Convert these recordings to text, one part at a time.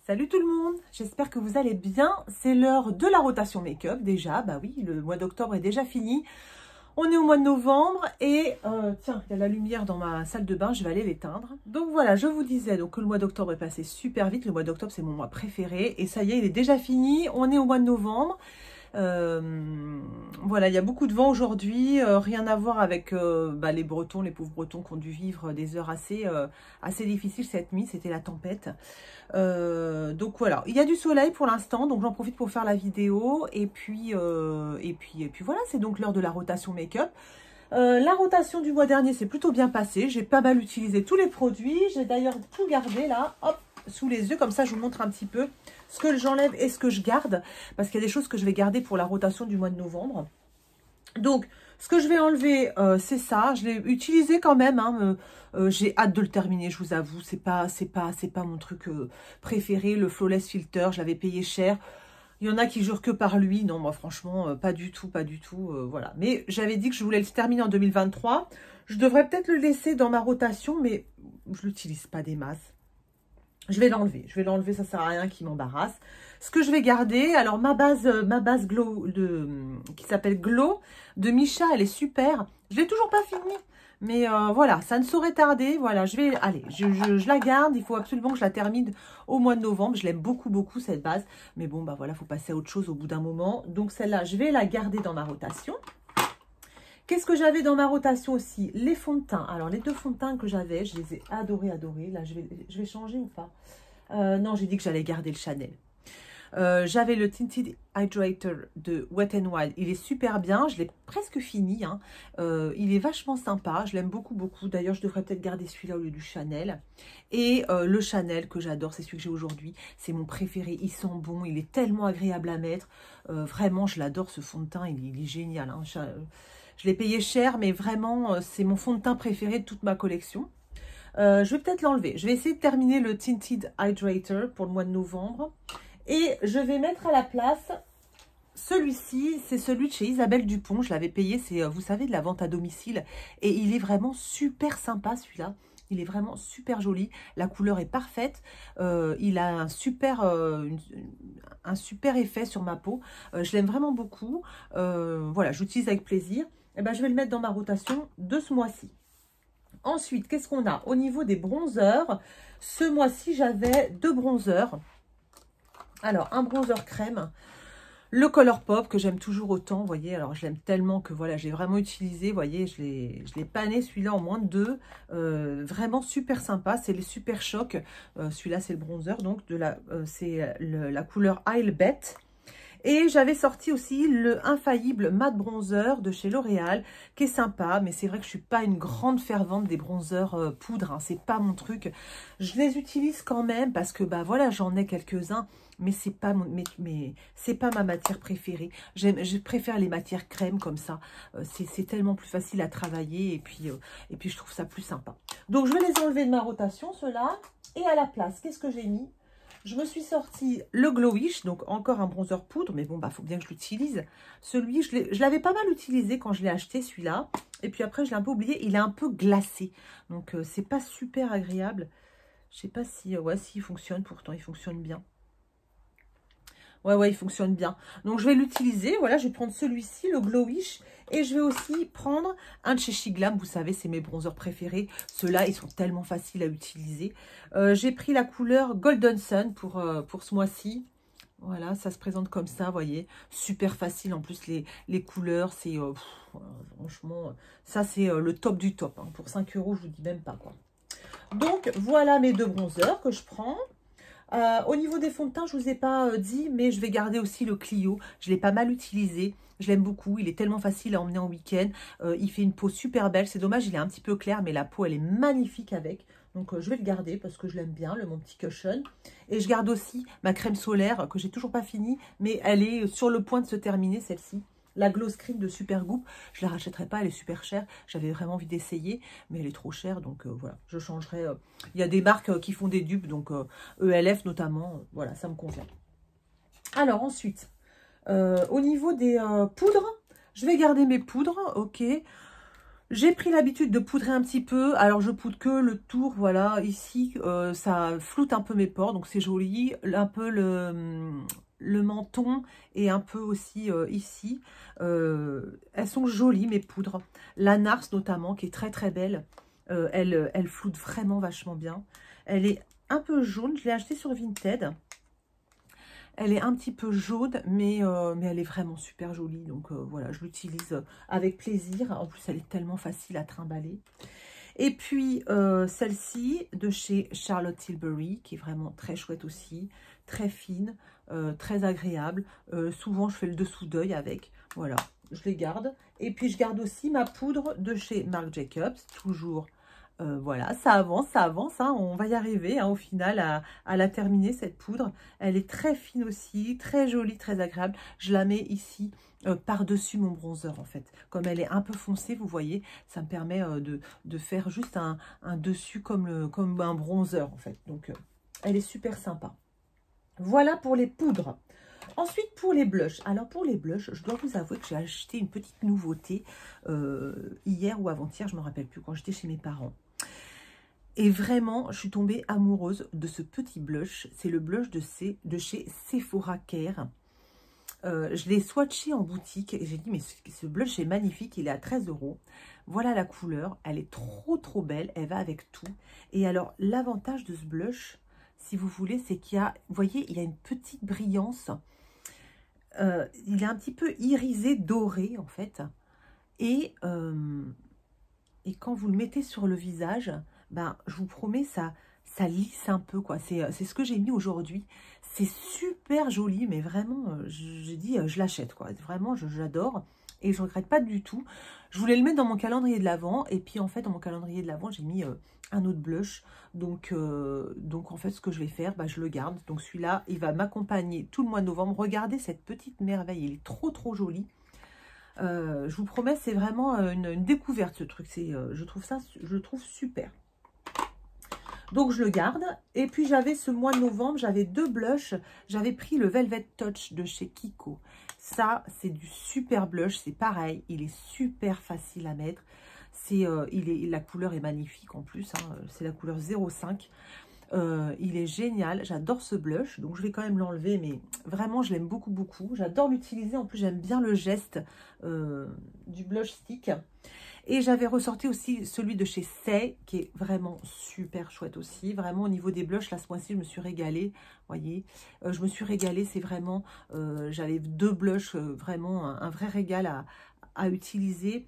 Salut tout le monde, j'espère que vous allez bien. C'est l'heure de la rotation make-up déjà. Bah oui, le mois d'octobre est déjà fini. On est au mois de novembre et tiens, il y a la lumière dans ma salle de bain, je vais aller l'éteindre. Donc voilà, je vous disais donc que le mois d'octobre est passé super vite. Le mois d'octobre, c'est mon mois préféré et ça y est, il est déjà fini. On est au mois de novembre. Voilà, il y a beaucoup de vent aujourd'hui, rien à voir avec les Bretons, les pauvres Bretons qui ont dû vivre des heures assez difficiles cette nuit, c'était la tempête. Donc voilà, il y a du soleil pour l'instant, donc j'en profite pour faire la vidéo, et puis voilà, c'est donc l'heure de la rotation make-up. La rotation du mois dernier s'est plutôt bien passée, j'ai pas mal utilisé tous les produits, j'ai d'ailleurs tout gardé là, hop, sous les yeux, comme ça je vous montre un petit peu ce que j'enlève et ce que je garde, parce qu'il y a des choses que je vais garder pour la rotation du mois de novembre. Donc, ce que je vais enlever, c'est ça. Je l'ai utilisé quand même. Hein, j'ai hâte de le terminer, je vous avoue. C'est pas mon truc préféré, le Flawless Filter. Je l'avais payé cher. Il y en a qui jurent que par lui. Non, moi, franchement, pas du tout, voilà. Mais j'avais dit que je voulais le terminer en 2023. Je devrais peut-être le laisser dans ma rotation, mais je l'utilise pas des masses. Je vais l'enlever, ça sert à rien qui m'embarrasse. Ce que je vais garder, alors ma base Glow qui s'appelle Glow de Missha, elle est super. Je l'ai toujours pas finie, mais voilà, ça ne saurait tarder. Voilà, je la garde. Il faut absolument que je la termine au mois de novembre. Je l'aime beaucoup cette base, mais bon bah voilà, faut passer à autre chose au bout d'un moment. Donc celle-là, je vais la garder dans ma rotation. Qu'est-ce que j'avais dans ma rotation aussi? Les fonds de teint. Alors, les deux fonds de teint que j'avais, je les ai adorés. Là, je vais changer ou pas? Non, j'ai dit que j'allais garder le Chanel. J'avais le Tinted Hydrator de Wet n Wild. Il est super bien. Je l'ai presque fini. Hein. Il est vachement sympa. Je l'aime beaucoup. D'ailleurs, je devrais peut-être garder celui-là au lieu du Chanel. Et le Chanel que j'adore, c'est celui que j'ai aujourd'hui. C'est mon préféré. Il sent bon. Il est tellement agréable à mettre. Vraiment, je l'adore ce fond de teint. Il est génial. Hein. Je l'ai payé cher, mais vraiment, c'est mon fond de teint préféré de toute ma collection. Je vais peut-être l'enlever. Je vais essayer de terminer le Tinted Hydrator pour le mois de novembre. Et je vais mettre à la place celui-ci. C'est celui de chez Isabelle Dupont. Je l'avais payé, c'est, vous savez, de la vente à domicile. Et il est vraiment super sympa, celui-là. Il est vraiment super joli. La couleur est parfaite. Il a un super effet sur ma peau. Je l'aime vraiment beaucoup. Voilà, j'utilise avec plaisir. Et ben, je vais le mettre dans ma rotation de ce mois-ci. Ensuite, qu'est-ce qu'on a? Au niveau des bronzers, ce mois-ci, j'avais deux bronzers. Alors, un bronzer crème, le Colourpop, que j'aime toujours autant, vous voyez. Alors, je l'aime tellement que, voilà, j'ai vraiment utilisé, vous voyez, je l'ai pané, celui-là, en moins de deux. Vraiment super sympa, c'est le Super Choc. Celui-là, c'est le bronzer, donc, c'est la couleur Isle Bet. Et j'avais sorti aussi le Infaillible Matte Bronzer de chez L'Oréal, qui est sympa, mais c'est vrai que je suis pas une grande fervente des bronzers poudre, hein, c'est pas mon truc. Je les utilise quand même parce que bah voilà, j'en ai quelques-uns, mais c'est pas c'est pas ma matière préférée. Je préfère les matières crème comme ça, c'est tellement plus facile à travailler et puis je trouve ça plus sympa. Donc je vais les enlever de ma rotation, ceux-là, et à la place, qu'est-ce que j'ai mis? Je me suis sorti le Glowish, donc encore un bronzer poudre, mais bon, bah faut bien que je l'utilise. Celui, je l'avais pas mal utilisé quand je l'ai acheté, celui-là. Et puis après, je l'ai un peu oublié, il est un peu glacé. Donc, c'est pas super agréable. Je sais pas si, ouais, s'il fonctionne, pourtant, il fonctionne bien. Ouais, il fonctionne bien. Donc, je vais l'utiliser. Voilà, je vais prendre celui-ci, le Glowish. Et je vais aussi prendre un de chez Shiglam. Vous savez, c'est mes bronzers préférés. Ceux-là, ils sont tellement faciles à utiliser. J'ai pris la couleur Golden Sun pour ce mois-ci. Voilà, ça se présente comme ça, vous voyez. Super facile. En plus, les couleurs, c'est... franchement, ça, c'est le top du top. Hein. Pour 5 €, je vous dis même pas, quoi. Donc, voilà mes deux bronzers que je prends. Au niveau des fonds de teint, je ne vous ai pas dit, mais je vais garder aussi le Clio. Je l'ai pas mal utilisé. Je l'aime beaucoup. Il est tellement facile à emmener en week-end. Il fait une peau super belle. C'est dommage, il est un petit peu clair, mais la peau, elle est magnifique avec. Donc, je vais le garder parce que je l'aime bien, mon petit cushion. Et je garde aussi ma crème solaire que j'ai toujours pas finie, mais elle est sur le point de se terminer, celle-ci. La Glow Screen de Supergoop, je ne la rachèterai pas, elle est super chère. J'avais vraiment envie d'essayer, mais elle est trop chère. Donc voilà, je changerai. Il y a des marques qui font des dupes, donc ELF notamment. Voilà, ça me convient. Alors ensuite, au niveau des poudres, je vais garder mes poudres, ok. J'ai pris l'habitude de poudrer un petit peu. Alors, je poudre que le tour, voilà. Ici, ça floute un peu mes pores, donc c'est joli. Un peu le menton et un peu aussi ici. Elles sont jolies, mes poudres. La Nars, notamment, qui est très, très belle. Elle floute vraiment vachement bien. Elle est un peu jaune. Je l'ai achetée sur Vinted. Elle est un petit peu jaune, mais elle est vraiment super jolie. Donc voilà, je l'utilise avec plaisir. En plus, elle est tellement facile à trimballer. Et puis, celle-ci de chez Charlotte Tilbury, qui est vraiment très chouette aussi. Très fine, très agréable. Souvent, je fais le dessous d'œil avec. Voilà, je les garde. Et puis, je garde aussi ma poudre de chez Marc Jacobs. Toujours, voilà, ça avance, hein, on va y arriver hein, au final à la terminer cette poudre. Elle est très fine aussi, très jolie, très agréable. Je la mets ici par-dessus mon bronzer en fait. Comme elle est un peu foncée, vous voyez, ça me permet de faire juste un dessus comme un bronzer en fait. Donc elle est super sympa. Voilà pour les poudres. Ensuite, pour les blushs. Alors, pour les blushs, je dois vous avouer que j'ai acheté une petite nouveauté hier ou avant-hier, je ne me rappelle plus, quand j'étais chez mes parents. Et vraiment, je suis tombée amoureuse de ce petit blush. C'est le blush de chez Sephora Care. Je l'ai swatché en boutique et j'ai dit, mais ce blush est magnifique, il est à 13 €. Voilà la couleur, elle est trop trop belle, elle va avec tout. Et alors, l'avantage de ce blush, si vous voulez, c'est qu'il y a, vous voyez, il y a une petite brillance. Il est un petit peu irisé, doré en fait. Et quand vous le mettez sur le visage, ben, je vous promets, ça lisse un peu, quoi. C'est ce que j'ai mis aujourd'hui. C'est super joli, mais vraiment, j'ai dit, je l'achète, quoi. Vraiment, j'adore. Et je ne regrette pas du tout. Je voulais le mettre dans mon calendrier de l'Avent. Et puis, en fait, dans mon calendrier de l'Avent, j'ai mis un autre blush. Donc, en fait, ce que je vais faire, bah, je le garde. Donc, celui-là, il va m'accompagner tout le mois de novembre. Regardez cette petite merveille. Il est trop, trop joli. Je vous promets, c'est vraiment une découverte, ce truc. Je trouve super. Donc, je le garde. Et puis, j'avais ce mois de novembre, j'avais 2 blushs. J'avais pris le Velvet Touch de chez Kiko. Ça, c'est du super blush. C'est pareil, il est super facile à mettre. La couleur est magnifique en plus. Hein, c'est la couleur 05. Il est génial, j'adore ce blush, donc je vais quand même l'enlever, mais vraiment je l'aime beaucoup beaucoup, j'adore l'utiliser, en plus j'aime bien le geste du blush stick. Et j'avais ressorti aussi celui de chez Say, qui est vraiment super chouette aussi, vraiment au niveau des blushs, là ce mois-ci je me suis régalée, voyez, je me suis régalée, c'est vraiment, j'avais 2 blushs, vraiment un vrai régal à utiliser.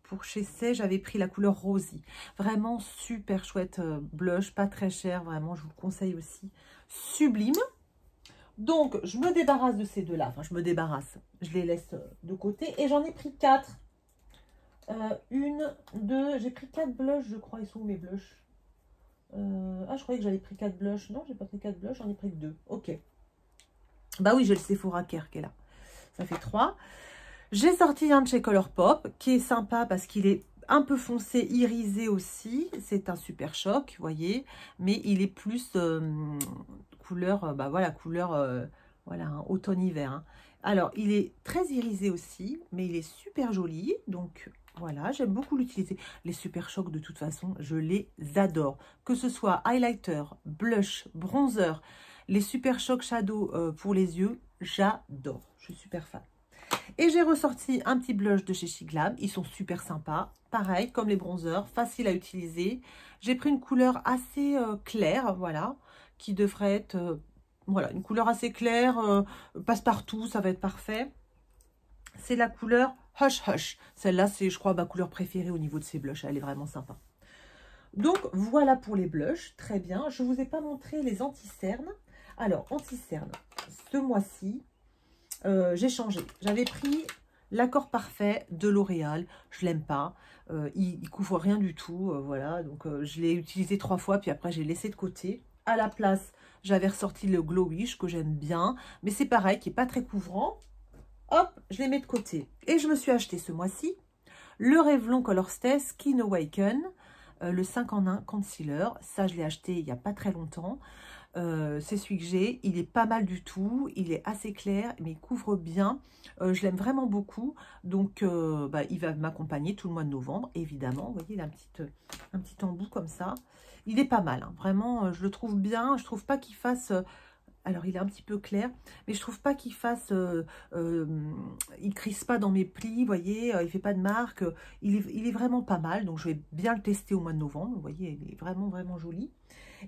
Pour chez Say, j'avais pris la couleur Rosy. Vraiment super chouette blush, pas très cher, vraiment, je vous le conseille aussi. Sublime. Donc, je me débarrasse de ces deux-là. Enfin, je me débarrasse. Je les laisse de côté. Et j'en ai pris 4. 1, 2, j'ai pris 4 blushs, je crois. Ils sont où mes blushs? Je croyais que j'avais pris 4 blushs. Non, j'ai pas pris 4 blushs, j'en ai pris que 2. Ok. Bah oui, j'ai le Sephora Care qui est là. Ça fait 3. J'ai sorti un de chez Colourpop qui est sympa parce qu'il est un peu foncé, irisé aussi. C'est un super choc, vous voyez. Mais il est plus couleur, voilà, hein, automne-hiver. Hein. Alors, il est très irisé aussi, mais il est super joli. Donc, voilà, j'aime beaucoup l'utiliser. Les super chocs, de toute façon, je les adore. Que ce soit highlighter, blush, bronzer, les super chocs shadow pour les yeux, j'adore. Je suis super fan. Et j'ai ressorti un petit blush de chez Chic Glam. Ils sont super sympas. Pareil, comme les bronzers, facile à utiliser. J'ai pris une couleur assez claire, voilà, qui devrait être, voilà, une couleur assez claire, passe-partout, ça va être parfait. C'est la couleur Hush Hush. Celle-là, c'est, je crois, ma couleur préférée au niveau de ces blushs. Elle est vraiment sympa. Donc, voilà pour les blushs. Très bien. Je ne vous ai pas montré les anti-cernes. Alors, anti-cernes, ce mois-ci, j'ai changé. J'avais pris l'Accord Parfait de L'Oréal. Je l'aime pas. Il couvre rien du tout. Voilà. Donc, je l'ai utilisé 3 fois. Puis après, j'ai laissé de côté. À la place, j'avais ressorti le Glowish que j'aime bien. Mais c'est pareil, qui n'est pas très couvrant. Hop, je les mets de côté. Et je me suis acheté ce mois-ci le Revlon Colorstay Skin Awaken. Le 5 en 1 concealer. Ça, je l'ai acheté il n'y a pas très longtemps. c'est celui que j'ai. Il est pas mal du tout. Il est assez clair, mais il couvre bien. Je l'aime vraiment beaucoup. Donc, bah, il va m'accompagner tout le mois de novembre, évidemment. Vous voyez, il a un petit embout comme ça. Il est pas mal, hein. Vraiment, je le trouve bien. Je trouve pas qu'il fasse... alors, il est un petit peu clair, mais je trouve pas qu'il fasse... il crisse pas dans mes plis, vous voyez. Il fait pas de marque. Il est vraiment pas mal. Donc, je vais bien le tester au mois de novembre. Vous voyez, il est vraiment, vraiment joli.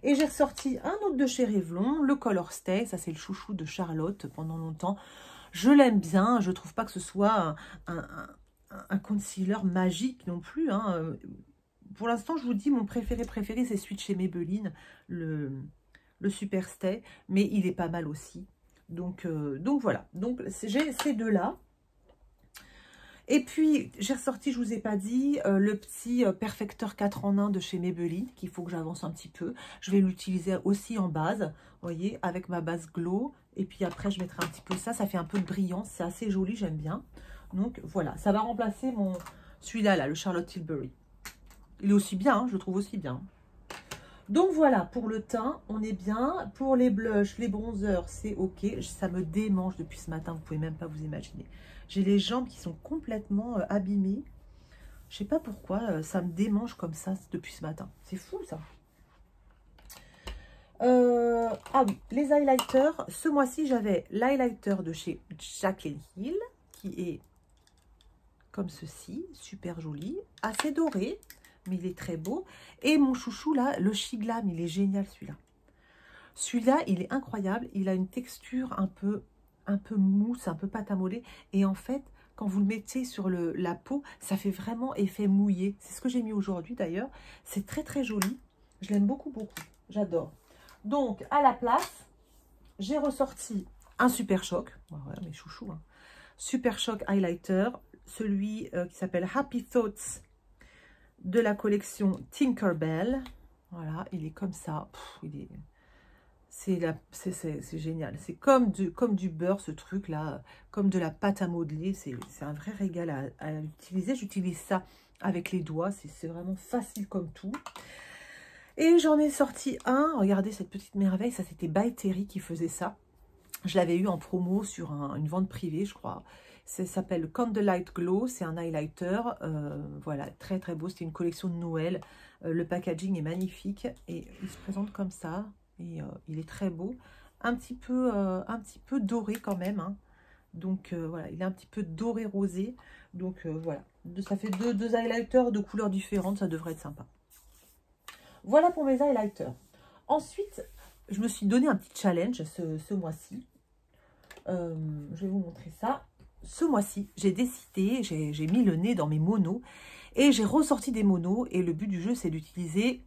Et j'ai ressorti un autre de chez Revlon, le Color Stay. Ça, c'est le chouchou de Charlotte pendant longtemps. Je l'aime bien. Je trouve pas que ce soit un concealer magique non plus, hein. Pour l'instant, je vous dis, mon préféré, c'est celui de chez Maybelline, le Super Stay, mais il est pas mal aussi. Donc voilà. Donc, j'ai ces deux-là. Et puis, j'ai ressorti, je vous ai pas dit, le petit perfecteur 4 en 1 de chez Maybelline, qu'il faut que j'avance un petit peu. Je vais l'utiliser aussi en base, vous voyez, avec ma base glow. Et puis après, je mettrai un petit peu ça. Ça fait un peu de brillance, c'est assez joli, j'aime bien. Donc, voilà, ça va remplacer celui-là, là, le Charlotte Tilbury. Il est aussi bien, hein, je le trouve aussi bien. Donc voilà, pour le teint, on est bien. Pour les blushs, les bronzers, c'est ok. Ça me démange depuis ce matin, vous pouvez même pas vous imaginer. J'ai les jambes qui sont complètement abîmées. Je sais pas pourquoi, ça me démange comme ça depuis ce matin. C'est fou ça. Ah oui, les highlighters. Ce mois-ci, j'avais l'highlighter de chez Jaclyn Hill, qui est comme ceci, super joli, assez doré, mais il est très beau. Et mon chouchou là, le Shiglam, il est génial celui-là. Celui-là, il est incroyable. Il a une texture un peu mousse, un peu pâte à modeler. Et en fait, quand vous le mettez sur la peau, ça fait vraiment effet mouillé. C'est ce que j'ai mis aujourd'hui d'ailleurs. C'est très très joli. Je l'aime beaucoup, beaucoup. J'adore. Donc, à la place, j'ai ressorti un Super Shock. Voilà mes chouchous, hein. Super Shock Highlighter. Celui qui s'appelle Happy Thoughts de la collection Tinkerbell. Voilà, il est comme ça. C'est génial. C'est comme du beurre, ce truc-là. Comme de la pâte à modeler. C'est un vrai régal à utiliser. J'utilise ça avec les doigts. C'est vraiment facile comme tout. Et j'en ai sorti un. Regardez cette petite merveille. Ça, c'était By Terry qui faisait ça. Je l'avais eu en promo sur une vente privée, je crois. Ça s'appelle Candlelight Glow. C'est un highlighter. Voilà, très très beau. C'était une collection de Noël. Le packaging est magnifique. Et il se présente comme ça. Et il est très beau. Un petit peu doré quand même, hein. Donc voilà, il est un petit peu doré rosé. Donc voilà. Ça fait deux highlighters de couleurs différentes. Ça devrait être sympa. Voilà pour mes highlighters. Ensuite, je me suis donné un petit challenge ce mois-ci. Je vais vous montrer ça. Ce mois-ci, j'ai décidé, j'ai mis le nez dans mes monos et j'ai ressorti des monos. Et le but du jeu, c'est d'utiliser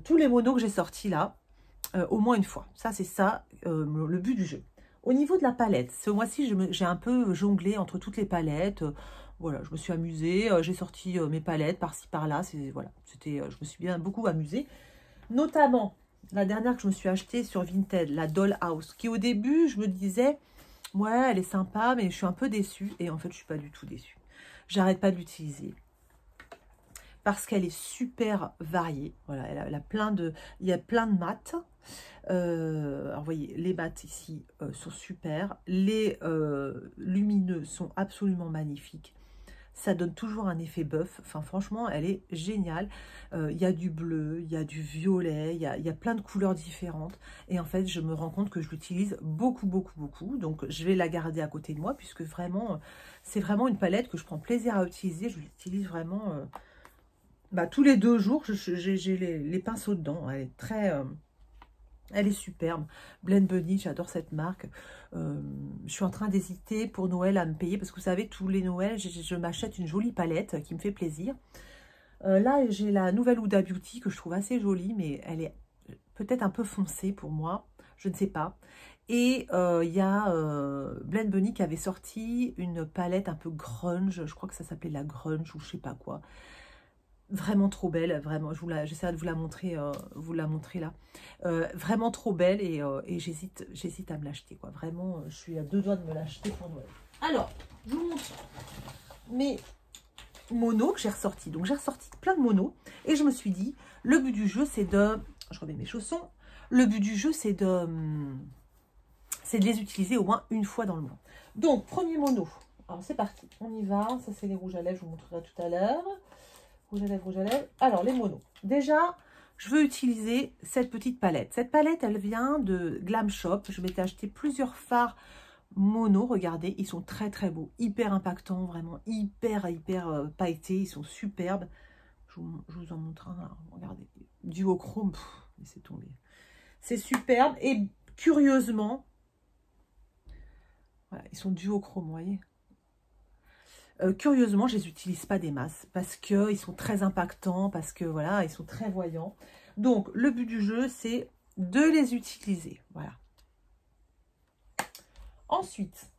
tous les monos que j'ai sortis là, au moins une fois. Ça, c'est ça, le but du jeu. Au niveau de la palette, ce mois-ci, j'ai un peu jonglé entre toutes les palettes. Voilà, je me suis amusée. J'ai sorti mes palettes par-ci, par-là. Voilà, je me suis beaucoup amusée. Notamment, la dernière que je me suis achetée sur Vinted, la Dollhouse, qui au début, je me disais, ouais, elle est sympa, mais je suis un peu déçue. Et en fait, je suis pas du tout déçue. J'arrête pas de l'utiliser. Parce qu'elle est super variée. Voilà, il y a plein de mats. Alors, vous voyez, les mats ici sont super. Les lumineux sont absolument magnifiques. Ça donne toujours un effet bœuf. Enfin, franchement, elle est géniale. Il y a du bleu, il y a du violet, il y a plein de couleurs différentes. Et en fait, je me rends compte que je l'utilise beaucoup, beaucoup, beaucoup. Donc, je vais la garder à côté de moi puisque vraiment, c'est vraiment une palette que je prends plaisir à utiliser. Je l'utilise vraiment tous les 2 jours. J'ai les pinceaux dedans. Elle est très... elle est superbe. Blend Bunny, j'adore cette marque. Je suis en train d'hésiter pour Noël à me payer. Parce que vous savez, tous les Noëls, je m'achète une jolie palette qui me fait plaisir. Là, j'ai la nouvelle Huda Beauty que je trouve assez jolie. Mais elle est peut-être un peu foncée pour moi. Je ne sais pas. Et il y a Blend Bunny qui avait sorti une palette un peu grunge. Je crois que ça s'appelait la grunge ou je sais pas quoi. Vraiment trop belle, vraiment, j'essaie de vous la montrer là. Vraiment trop belle et j'hésite à me l'acheter, quoi. Vraiment, je suis à 2 doigts de me l'acheter pour Noël. Alors, je vous montre mes monos que j'ai ressortis. Donc, j'ai ressorti plein de monos et je me suis dit, le but du jeu, c'est de... Je remets mes chaussons. Le but du jeu, c'est de les utiliser au moins une fois dans le mois. Donc, premier mono. Alors, c'est parti. On y va. Ça, c'est les rouges à lèvres. Je vous montrerai tout à l'heure. Rouge à lèvres, rouge à lèvres. Alors, les monos. Déjà, je veux utiliser cette petite palette. Cette palette, elle vient de Glam Shop. Je m'étais acheté plusieurs fards mono. Regardez, ils sont très, très beaux. Hyper impactants, vraiment hyper pailletés. Ils sont superbes. Je vous en montre un. Là. Regardez. Duochrome. Laissez tomber. C'est superbe. Et curieusement, voilà, ils sont duochrome, vous voyez. Curieusement, je ne les utilise pas des masses parce qu'ils sont très impactants, parce que voilà, ils sont très voyants. Donc, le but du jeu, c'est de les utiliser. Voilà. Ensuite,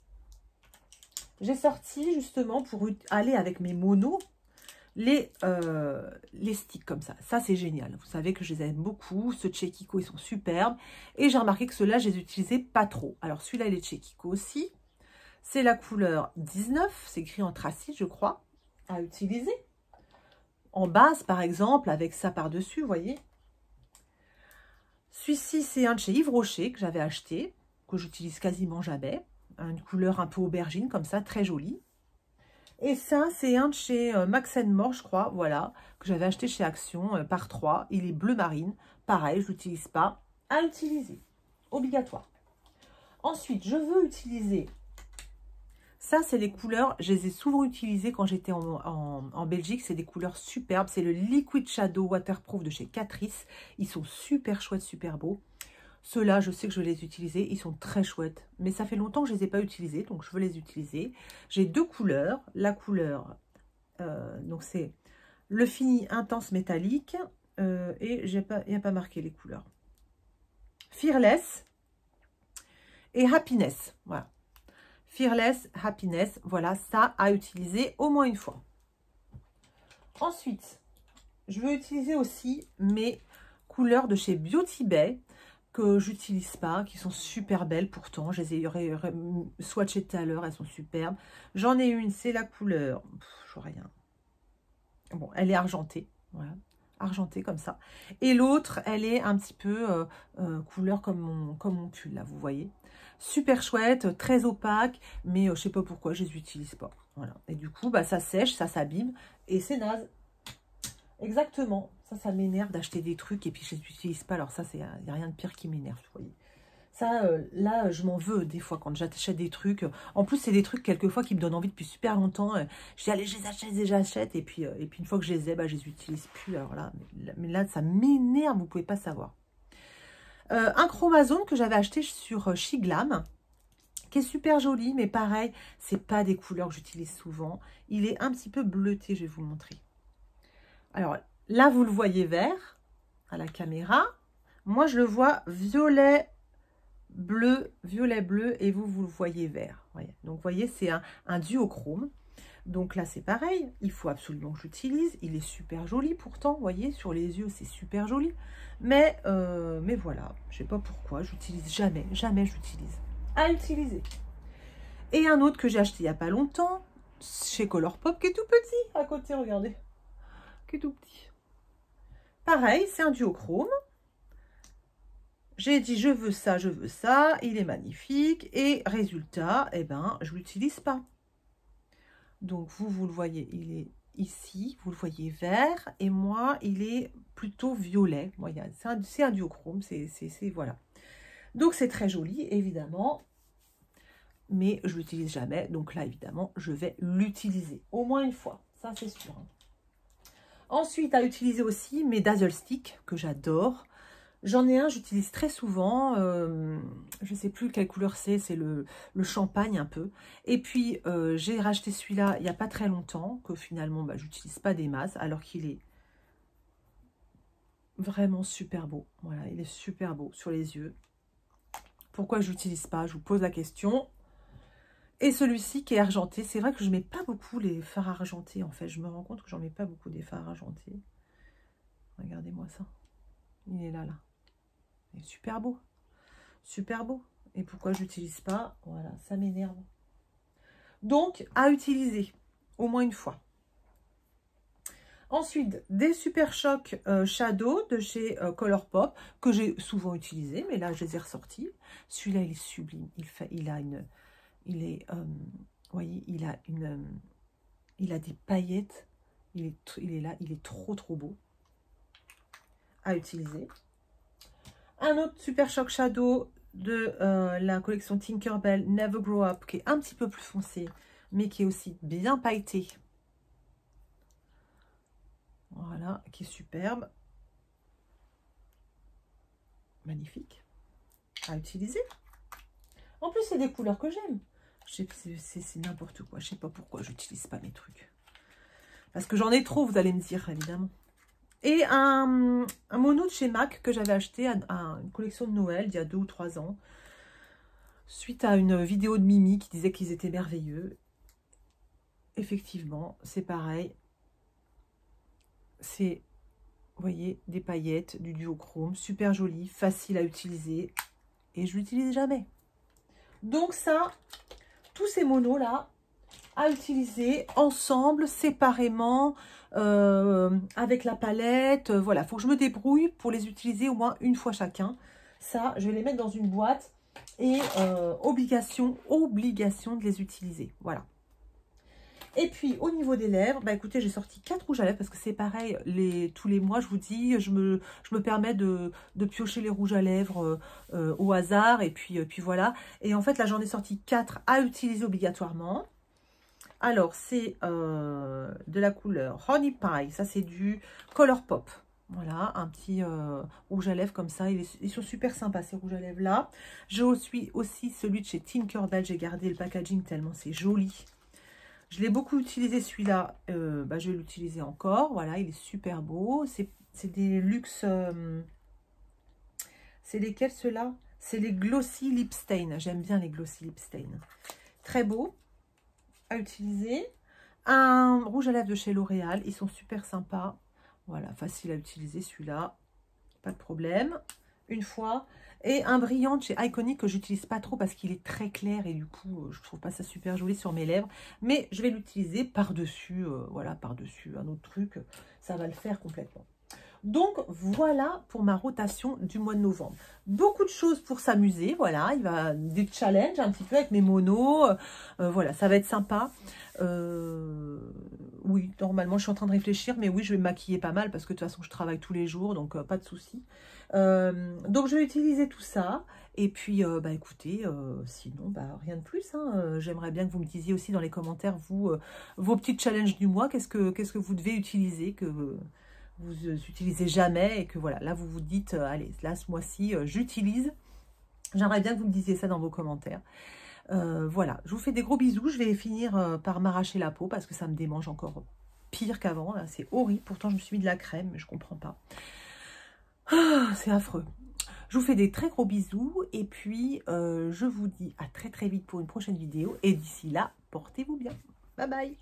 j'ai sorti justement pour aller avec mes monos les sticks comme ça. Ça, c'est génial. Vous savez que je les aime beaucoup. Ceux de chez Kiko, ils sont superbes. Et j'ai remarqué que ceux-là, je les utilisais pas trop. Alors, celui-là, il est de chez Kiko aussi. C'est la couleur 19, c'est écrit en tracite, je crois, à utiliser. En base, par exemple, avec ça par-dessus, vous voyez. Celui-ci, c'est un de chez Yves Rocher que j'avais acheté, que j'utilise quasiment jamais. Une couleur un peu aubergine, comme ça, très jolie. Et ça, c'est un de chez Max More, je crois, voilà, que j'avais acheté chez Action par 3. Il est bleu marine. Pareil, je ne l'utilise pas. À utiliser, obligatoire. Ensuite, je veux utiliser... Ça, c'est les couleurs, je les ai souvent utilisées quand j'étais en Belgique. C'est des couleurs superbes. C'est le Liquid Shadow Waterproof de chez Catrice. Ils sont super chouettes, super beaux. Ceux-là, je sais que je vais les utiliser. Ils sont très chouettes. Mais ça fait longtemps que je ne les ai pas utilisés, donc je veux les utiliser. J'ai deux couleurs. La couleur, donc c'est le fini intense métallique. Et il n'y a pas marqué les couleurs. Fearless et Happiness. Voilà. Fearless, Happiness, voilà, ça à utiliser au moins une fois. Ensuite, je veux utiliser aussi mes couleurs de chez Beauty Bay que j'utilise pas, qui sont super belles pourtant. Je les ai swatchées tout à l'heure, elles sont superbes. J'en ai une, c'est la couleur, je vois rien. Bon, elle est argentée, voilà, argentée comme ça. Et l'autre, elle est un petit peu couleur comme mon pull, là, vous voyez. Super chouette, très opaque, mais je sais pas pourquoi je les utilise pas. Voilà. Et du coup, bah, ça sèche, ça s'abîme et c'est naze. Exactement. Ça m'énerve d'acheter des trucs et puis je les utilise pas. Alors ça, il n'y a rien de pire qui m'énerve, vous voyez. Ça, là, je m'en veux des fois quand j'achète des trucs. En plus, c'est des trucs quelquefois qui me donnent envie depuis super longtemps. Je dis, allez, je les achète. Et puis une fois que je les ai, bah, je les utilise plus. Alors là, mais là, ça m'énerve, vous pouvez pas savoir. Un chromazone que j'avais acheté sur Shiglam, qui est super joli, mais pareil, c'est pas des couleurs que j'utilise souvent. Il est un petit peu bleuté, je vais vous le montrer. Alors là, vous le voyez vert à la caméra. Moi, je le vois violet, bleu, et vous le voyez vert. Voyez. Donc, vous voyez, c'est un duochrome. Donc là, c'est pareil, il faut absolument que j'utilise. Il est super joli pourtant, vous voyez, sur les yeux, c'est super joli. Mais voilà, je sais pas pourquoi, j'utilise jamais j'utilise. À utiliser. Et un autre que j'ai acheté il n'y a pas longtemps, chez Colourpop, qui est tout petit, à côté, regardez. Qui est tout petit. Pareil, c'est un duochrome. J'ai dit, je veux ça, il est magnifique. Et résultat, eh ben, je ne l'utilise pas. Donc, vous le voyez, il est ici, vous le voyez vert, et moi, il est plutôt violet. C'est un duochrome, voilà. Donc, c'est très joli, évidemment, mais je l'utilise jamais. Donc là, évidemment, je vais l'utiliser au moins une fois, ça, c'est sûr. Ensuite, à utiliser aussi mes Dazzle Stick, que j'adore. J'en ai un, j'utilise très souvent, je ne sais plus quelle couleur c'est le champagne un peu. Et puis, j'ai racheté celui-là il n'y a pas très longtemps, que finalement, bah, j'utilise pas des masses, alors qu'il est vraiment super beau. Voilà, il est super beau sur les yeux. Pourquoi je l'utilise pas? Je vous pose la question. Et celui-ci qui est argenté, c'est vrai que je ne mets pas beaucoup les fards argentés, en fait. Je me rends compte que j'en mets pas beaucoup des fards argentés. Regardez-moi ça. Il est là. Il est super beau. Super beau. Et pourquoi je l'utilise pas? Voilà, ça m'énerve. Donc, à utiliser au moins une fois. Ensuite, des Super Shock Shadow de chez Colourpop, que j'ai souvent utilisé, mais là, je les ai ressortis. Celui-là, il est sublime. Vous voyez, il a des paillettes. Il est là, il est trop beau à utiliser. Un autre Super Shock Shadow de la collection Tinkerbell Never Grow Up, qui est un petit peu plus foncé, mais qui est aussi bien pailleté. Voilà, qui est superbe. Magnifique à utiliser. En plus, c'est des couleurs que j'aime. C'est n'importe quoi. Je sais pas pourquoi je n'utilise pas mes trucs. Parce que j'en ai trop, vous allez me dire, évidemment. Et un mono de chez MAC que j'avais acheté à une collection de Noël il y a 2 ou 3 ans. Suite à une vidéo de Mimi qui disait qu'ils étaient merveilleux. Effectivement, c'est pareil. C'est, vous voyez, des paillettes, du duochrome, super joli, facile à utiliser. Et je l'utilise jamais. Donc ça, tous ces monos-là, à utiliser ensemble, séparément, avec la palette. Voilà, il faut que je me débrouille pour les utiliser au moins une fois chacun. Ça, je vais les mettre dans une boîte et obligation de les utiliser. Voilà. Et puis, au niveau des lèvres, bah écoutez, j'ai sorti 4 rouges à lèvres parce que c'est pareil, tous les mois, je vous dis, je me permets de piocher les rouges à lèvres au hasard. Et puis voilà. Et en fait, là, j'en ai sorti 4 à utiliser obligatoirement. Alors, c'est de la couleur Honey Pie. Ça, c'est du Colourpop. Voilà, un petit rouge à lèvres comme ça. Ils sont super sympas, ces rouges à lèvres-là. J'ai aussi celui de chez Tinkerbell. J'ai gardé le packaging tellement c'est joli. Je l'ai beaucoup utilisé, celui-là. Je vais l'utiliser encore. Voilà, il est super beau. C'est des luxe... c'est lesquels, ceux-là? C'est les Glossy Lip Stain. J'aime bien les Glossy Lip Stain. Très beau à utiliser. Un rouge à lèvres de chez L'Oréal. Ils sont super sympas. Voilà, facile à utiliser celui-là. Pas de problème. Une fois. Et un brillant de chez Iconic que j'utilise pas trop parce qu'il est très clair et du coup, je trouve pas ça super joli sur mes lèvres. Mais je vais l'utiliser par-dessus, voilà, par-dessus un autre truc. Ça va le faire complètement. Donc, voilà pour ma rotation du mois de novembre. Beaucoup de choses pour s'amuser, voilà. Il va des challenges un petit peu avec mes monos. Voilà, ça va être sympa. Oui, normalement, je suis en train de réfléchir. Mais oui, je vais me maquiller pas mal parce que de toute façon, je travaille tous les jours. Donc, pas de souci. Donc, je vais utiliser tout ça. Et puis, écoutez, sinon, rien de plus. Hein. J'aimerais bien que vous me disiez aussi dans les commentaires, vous, vos petits challenges du mois. Qu'est-ce que vous devez utiliser que vous n'utilisez jamais et que voilà, là vous vous dites, allez, là ce mois-ci, j'utilise. J'aimerais bien que vous me disiez ça dans vos commentaires. Voilà, je vous fais des gros bisous. Je vais finir par m'arracher la peau parce que ça me démange encore pire qu'avant. C'est horrible. Pourtant, je me suis mis de la crème, mais je comprends pas. C'est affreux. Je vous fais des très gros bisous et puis je vous dis à très vite pour une prochaine vidéo. Et d'ici là, portez-vous bien. Bye bye.